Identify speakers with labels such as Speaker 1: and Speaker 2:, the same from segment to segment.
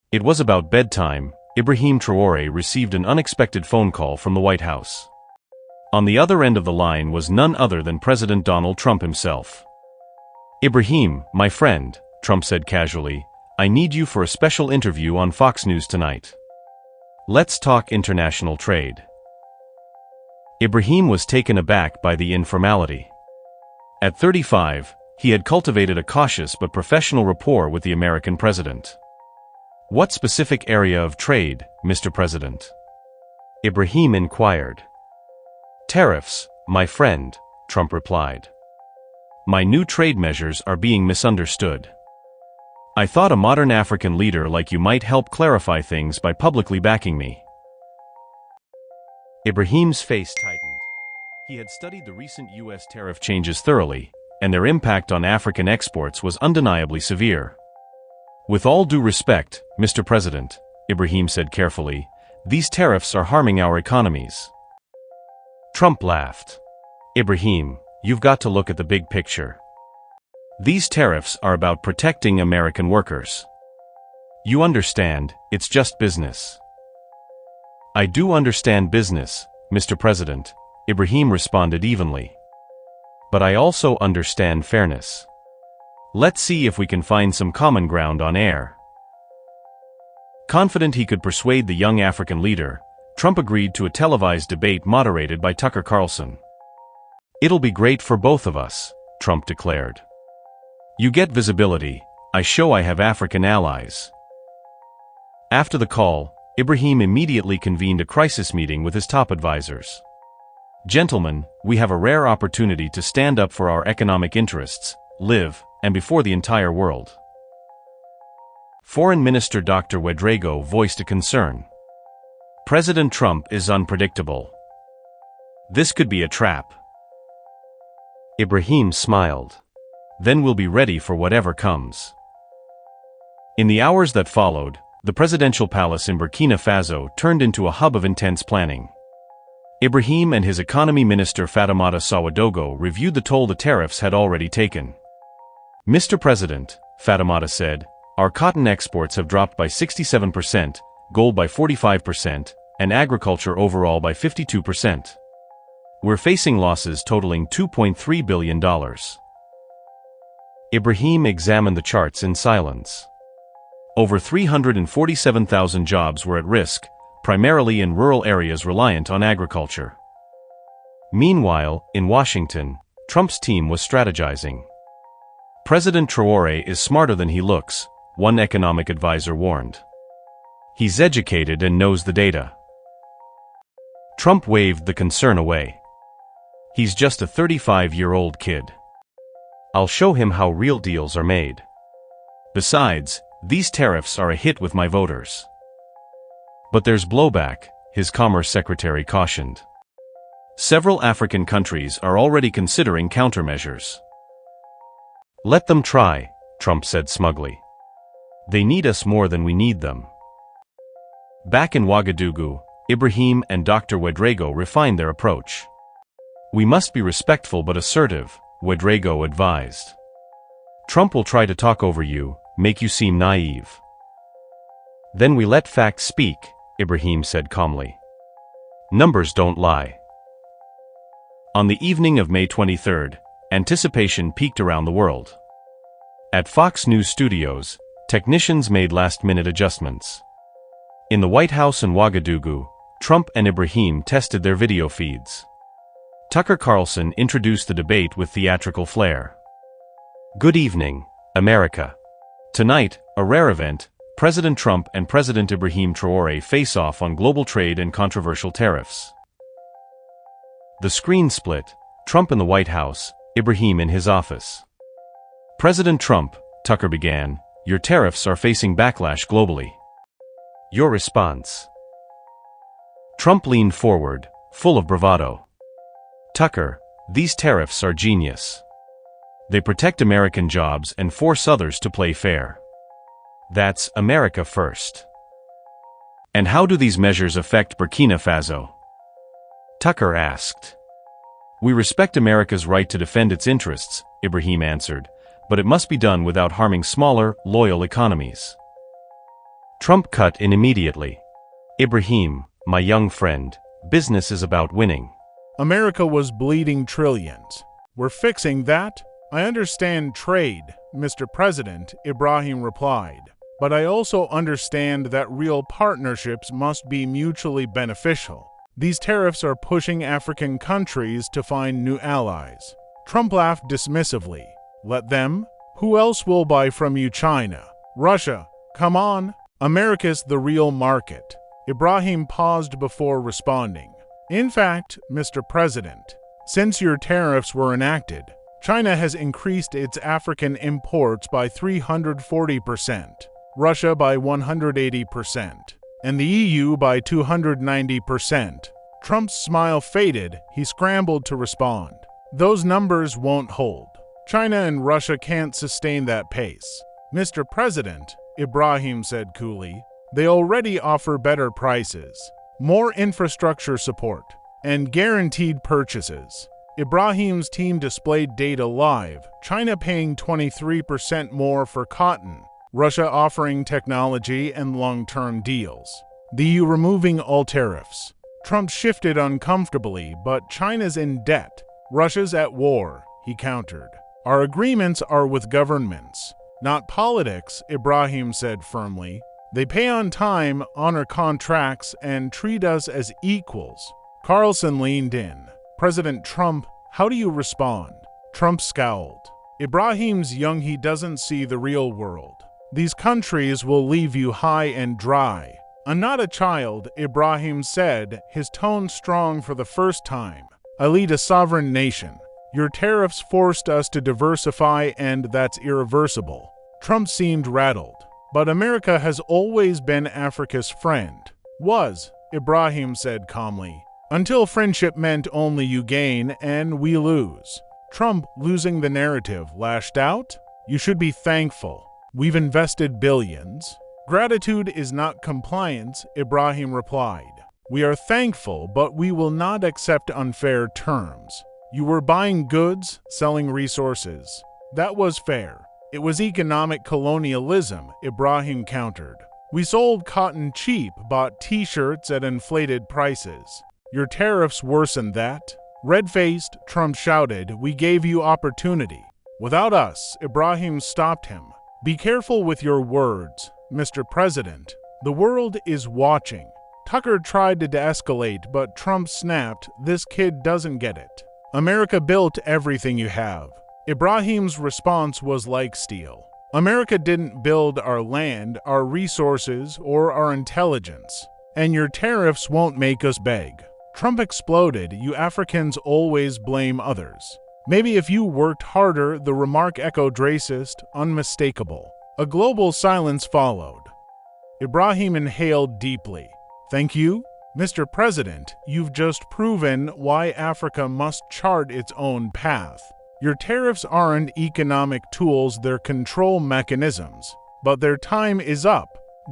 Speaker 1: It was about bedtime. Ibrahim Traore received an unexpected phone call from the White House. On the other end of the line was none other than President Donald Trump himself. "Ibrahim, my friend," Trump said casually, "I need you for a special interview on Fox News tonight. Let's talk international trade." Ibrahim was taken aback by the informality. At 35, he had cultivated a cautious but professional rapport with the American president. "What specific area of trade, Mr. President?" Ibrahim inquired. "Tariffs, my friend," Trump replied. "My new trade measures are being misunderstood. I thought a modern African leader like you might help clarify things by publicly backing me." Ibrahim's face tightened. He had studied the recent U.S. tariff changes thoroughly, and their impact on African exports was undeniably severe. "With all due respect, Mr. President," Ibrahim said carefully, "these tariffs are harming our economies." Trump laughed. "Ibrahim, you've got to look at the big picture. These tariffs are about protecting American workers. You understand, it's just business." "I do understand business, Mr. President," Ibrahim responded evenly. "But I also understand fairness. Let's see if we can find some common ground on air." Confident he could persuade the young African leader, Trump agreed to a televised debate moderated by Tucker Carlson. "It'll be great for both of us," Trump declared. "You get visibility, I show I have African allies." After the call, Ibrahim immediately convened a crisis meeting with his top advisors. "Gentlemen, we have a rare opportunity to stand up for our economic interests, live, and before the entire world." Foreign Minister Dr. Ouedraogo voiced a concern. "President Trump is unpredictable. This could be a trap." Ibrahim smiled. "Then we'll be ready for whatever comes." In the hours that followed, the presidential palace in Burkina Faso turned into a hub of intense planning. Ibrahim and his economy minister Fatoumata Ouedraogo reviewed the toll the tariffs had already taken. "Mr. President," Fatoumata said, "our cotton exports have dropped by 67%, gold by 45%, and agriculture overall by 52%. We're facing losses totaling $2.3 billion. Ibrahim examined the charts in silence. Over 347,000 jobs were at risk, primarily in rural areas reliant on agriculture. Meanwhile, in Washington, Trump's team was strategizing. "President Traore is smarter than he looks," one economic advisor warned. "He's educated and knows the data." Trump waved the concern away. "He's just a 35-year-old kid. I'll show him how real deals are made. Besides, these tariffs are a hit with my voters." "But there's blowback," his Commerce Secretary cautioned. "Several African countries are already considering countermeasures." "Let them try," Trump said smugly. "They need us more than we need them." Back in Ouagadougou, Ibrahim and Dr. Ouedraogo refined their approach. "We must be respectful but assertive," Ouedraogo advised. "Trump will try to talk over you, make you seem naive." "Then we let facts speak," Ibrahim said calmly. "Numbers don't lie." On the evening of May 23rd, anticipation peaked around the world. At Fox News studios, technicians made last-minute adjustments. In the White House in Ouagadougou, Trump and Ibrahim tested their video feeds. Tucker Carlson introduced the debate with theatrical flair. "Good evening, America. Tonight, a rare event, President Trump and President Ibrahim Traore face off on global trade and controversial tariffs." The screen split, Trump in the White House, Ibrahim in his office. "President Trump," Tucker began, "your tariffs are facing backlash globally. Your response?" Trump leaned forward, full of bravado. "Tucker, these tariffs are genius. They protect American jobs and force others to play fair. That's America first." "And how do these measures affect Burkina Faso?" Tucker asked. "We respect America's right to defend its interests," Ibrahim answered, "but it must be done without harming smaller, loyal economies." Trump cut in immediately. Ibrahim, my young friend, business is about winning.
Speaker 2: America was bleeding trillions. We're fixing that? I understand trade, Mr. President, Ibrahim replied. But I also understand that real partnerships must be mutually beneficial. These tariffs are pushing African countries to find new allies. Trump laughed dismissively. Let them? Who else will buy from you, China? Russia? Come on. America's the real market. Ibrahim paused before responding. In fact, Mr. President, since your tariffs were enacted, China has increased its African imports by 340%, Russia by 180%, and the EU by 290%. Trump's smile faded. He scrambled to respond. Those numbers won't hold. China and Russia can't sustain that pace. Mr. President, Ibrahim said coolly, they already offer better prices, more infrastructure support, and guaranteed purchases. Ibrahim's team displayed data live, China paying 23% more for cotton, Russia offering technology and long-term deals, the EU removing all tariffs. Trump shifted uncomfortably, but China's in debt. Russia's at war, he countered. Our agreements are with governments, not politics, Ibrahim said firmly. They pay on time, honor contracts, and treat us as equals. Carlson leaned in. President Trump, how do you respond? Trump scowled. Ibrahim's young, he doesn't see the real world. These countries will leave you high and dry. I'm not a child, Ibrahim said, his tone strong for the first time. I lead a sovereign nation. Your tariffs forced us to diversify, and that's irreversible. Trump seemed rattled. But America has always been Africa's friend. Was, Ibrahim said calmly, until friendship meant only you gain and we lose. Trump, losing the narrative, lashed out. You should be thankful. We've invested billions. Gratitude is not compliance, Ibrahim replied. We are thankful, but we will not accept unfair terms. You were buying goods, selling resources. That was fair. It was economic colonialism, Ibrahim countered. We sold cotton cheap, bought t-shirts at inflated prices. Your tariffs worsened that. Red-faced, Trump shouted, we gave you opportunity. Without us, Ibrahim stopped him. Be careful with your words, Mr. President. The world is watching. Tucker tried to de-escalate, but Trump snapped, this kid doesn't get it. America built everything you have. Ibrahim's response was like steel. America didn't build our land, our resources, or our intelligence. And your tariffs won't make us beg. Trump exploded. You Africans always blame others. Maybe if you worked harder, the remark echoed racist, unmistakable. A global silence followed. Ibrahim inhaled deeply. Thank you, Mr. President. You've just proven why Africa must chart its own path. Your tariffs aren't economic tools, they're control mechanisms. But their time is up.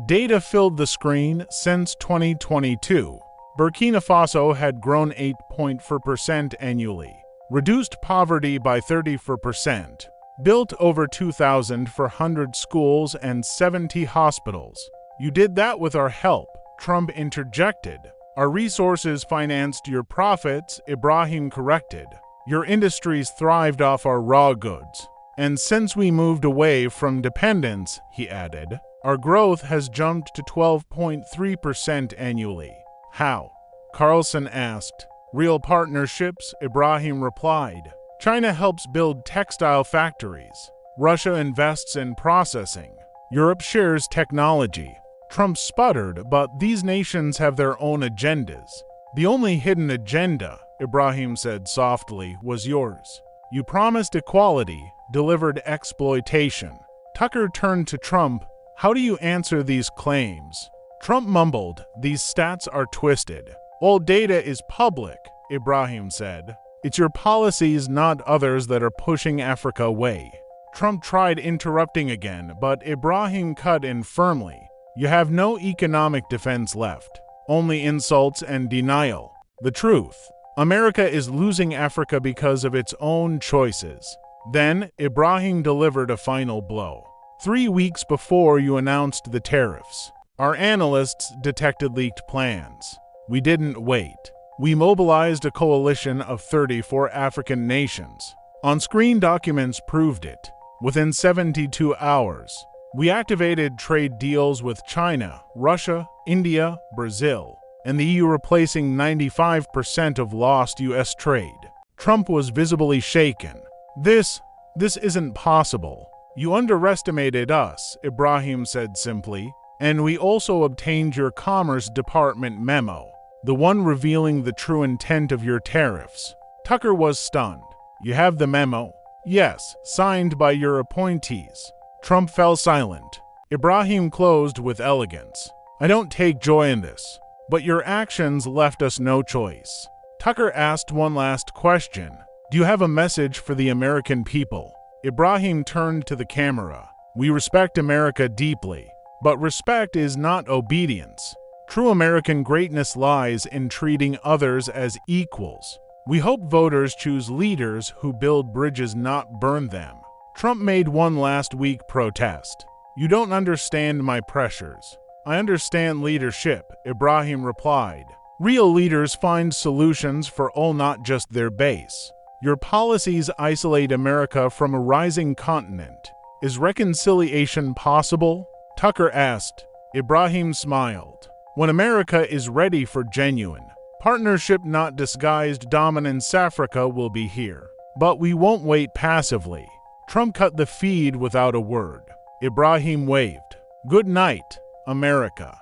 Speaker 2: Data filled the screen. Since 2022, Burkina Faso had grown 8.4% annually, reduced poverty by 34%, built over 2,400 schools and 70 hospitals. You did that with our help, Trump interjected. Our resources financed your profits, Ibrahim corrected. Your industries thrived off our raw goods. And since we moved away from dependence, he added, our growth has jumped to 12.3% annually. How? Carlson asked. Real partnerships, Ibrahim replied. China helps build textile factories. Russia invests in processing. Europe shares technology. Trump sputtered, but these nations have their own agendas. The only hidden agenda, Ibrahim said softly, was yours. You promised equality, delivered exploitation. Tucker turned to Trump. How do you answer these claims? Trump mumbled, these stats are twisted. All data is public, Ibrahim said. It's your policies, not others, that are pushing Africa away. Trump tried interrupting again, but Ibrahim cut in firmly. You have no economic defense left. Only insults and denial. The truth. America is losing Africa because of its own choices. Then, Ibrahim delivered a final blow. 3 weeks before you announced the tariffs, Our analysts detected leaked plans. We didn't wait. We mobilized a coalition of 34 African nations. On-screen documents proved it. Within 72 hours, we activated trade deals with China, Russia, India, Brazil, and the EU, replacing 95% of lost U.S. trade. Trump was visibly shaken. This isn't possible. You underestimated us, Ibrahim said simply, and we also obtained your Commerce Department memo, the one revealing the true intent of your tariffs. Tucker was stunned. You have the memo? Yes, signed by your appointees. Trump fell silent. Ibrahim closed with elegance. I don't take joy in this, but your actions left us no choice. Tucker asked one last question. Do you have a message for the American people? Ibrahim turned to the camera. We respect America deeply, but respect is not obedience. True American greatness lies in treating others as equals. We hope voters choose leaders who build bridges, not burn them. Trump made one last week protest. You don't understand my pressures. I understand leadership, Ibrahim replied. Real leaders find solutions for all, not just their base. Your policies isolate America from a rising continent. Is reconciliation possible? Tucker asked. Ibrahim smiled. When America is ready for genuine partnership, not disguised dominance, Africa will be here. But we won't wait passively. Trump cut the feed without a word. Ibrahim waved. Good night, America.